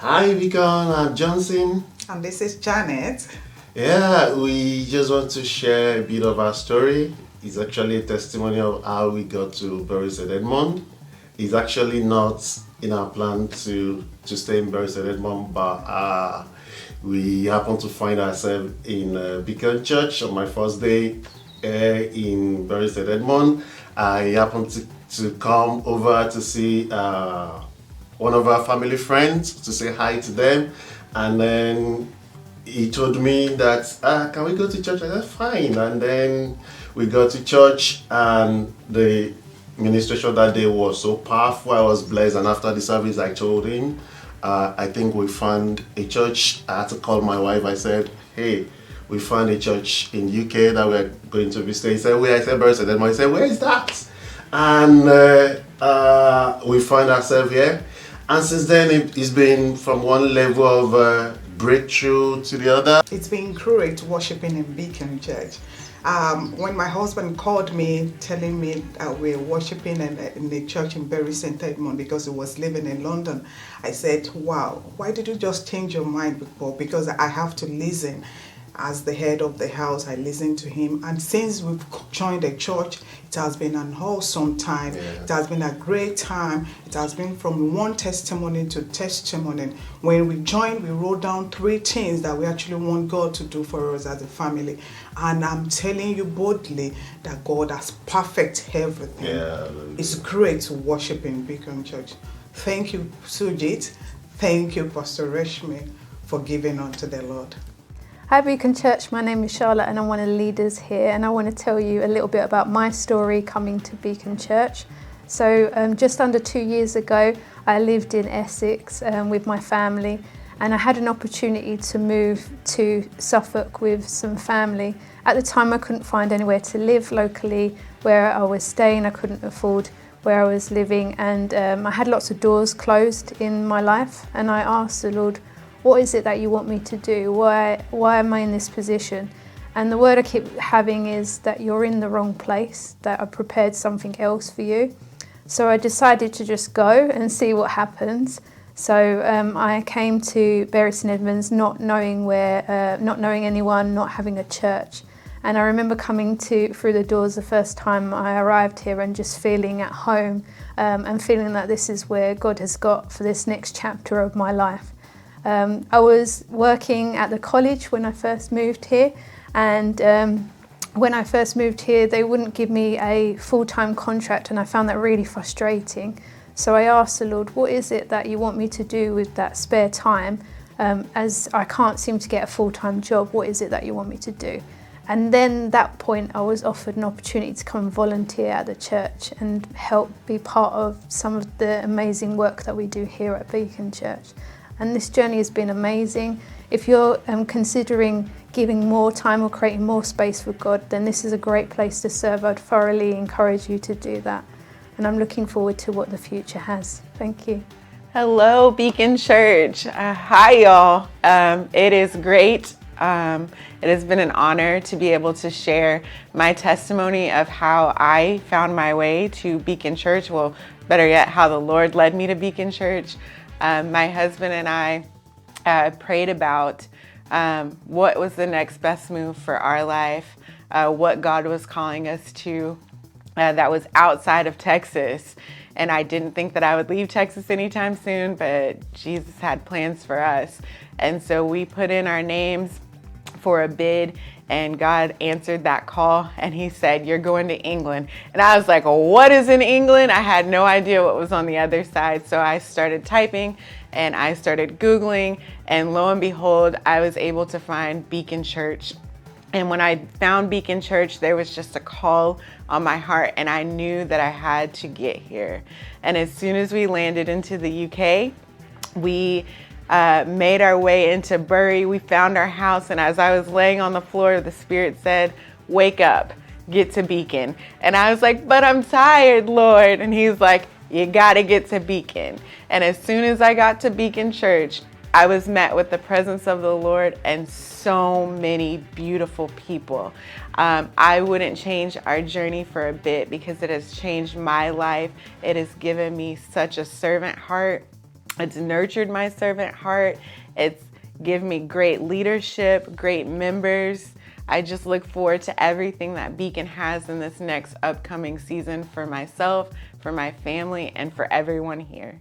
Hi, Vigon. I'm Johnson. And this is Janet. Yeah, we just want to share a bit of our story. It's actually a testimony of how we got to Bury St. Edmund. It's actually not in our plan to stay in Bury St. Edmund, but we happened to find ourselves in Beacon Church on my first day in Bury St. Edmund. I happened to come over to see one of our family friends to say hi to them, and then he told me that can we go to church? I said fine, and then we got to church, and the ministration that day was so powerful. I was blessed, and after the service I told him I think we found a church. I had to call my wife. I said, hey, we found a church in UK that we're going to visit. He said, where? I said, Bury St. Edmund. He said, where is that? And we found ourselves here. And since then, it's been from one level of breakthrough to the other. It's been great worshiping in Beacon Church. When my husband called me telling me we're worshiping in the church in Bury St. Edmund because he was living in London, I said, wow, why did you just change your mind before? Because I have to listen. As the head of the house, I listen to him. And since we've joined the church, it has been an awesome time. Yeah. It has been a great time. It has been from one testimony to testimony. When we joined, we wrote down 3 things that we actually want God to do for us as a family. And I'm telling you boldly that God has perfect everything. Yeah. It's great to worship in Beacon Church. Thank you, Sujit. Thank you, Pastor Reshmi, for giving unto the Lord. Hi Beacon Church, my name is Charlotte and I'm one of the leaders here, and I want to tell you a little bit about my story coming to Beacon Church. So just under 2 years ago I lived in Essex with my family, and I had an opportunity to move to Suffolk with some family. At the time I couldn't find anywhere to live locally where I was staying. I couldn't afford where I was living, and I had lots of doors closed in my life, and I asked the Lord, what is it that you want me to do? Why am I in this position? And the word I keep having is that you're in the wrong place, that I prepared something else for you. So I decided to just go and see what happens. So I came to Bury St. Edmunds not knowing not knowing anyone, not having a church. And I remember coming through the doors the first time I arrived here and just feeling at home and feeling that this is where God has got for this next chapter of my life. I was working at the college when I first moved here, and when I first moved here they wouldn't give me a full-time contract, and I found that really frustrating. So I asked the Lord, what is it that you want me to do with that spare time, as I can't seem to get a full-time job? What is it that you want me to do? And then at that point I was offered an opportunity to come and volunteer at the church and help be part of some of the amazing work that we do here at Beacon Church. And this journey has been amazing. If you're considering giving more time or creating more space for God, then this is a great place to serve. I'd thoroughly encourage you to do that. And I'm looking forward to what the future has. Thank you. Hello, Beacon Church. Hi, y'all. It is great. It has been an honor to be able to share my testimony of how I found my way to Beacon Church. Well, better yet, how the Lord led me to Beacon Church. My husband and I prayed about what was the next best move for our life, what God was calling us to that was outside of Texas. And I didn't think that I would leave Texas anytime soon, but Jesus had plans for us. And so we put in our names for a bid, and God answered that call, and he said, you're going to England. And I was like, what is in England? I had no idea what was on the other side. So I started typing and I started Googling, and lo and behold, I was able to find Beacon Church. And when I found Beacon Church, there was just a call on my heart, and I knew that I had to get here. And as soon as we landed into the UK, we made our way into Bury. We found our house, and as I was laying on the floor, the Spirit said, wake up, get to Beacon. And I was like, but I'm tired, Lord. And he's like, you gotta get to Beacon. And as soon as I got to Beacon Church, I was met with the presence of the Lord and so many beautiful people. I wouldn't change our journey for a bit because it has changed my life. It has given me such a servant heart. It's nurtured my servant heart. It's given me great leadership, great members. I just look forward to everything that Beacon has in this next upcoming season for myself, for my family, and for everyone here.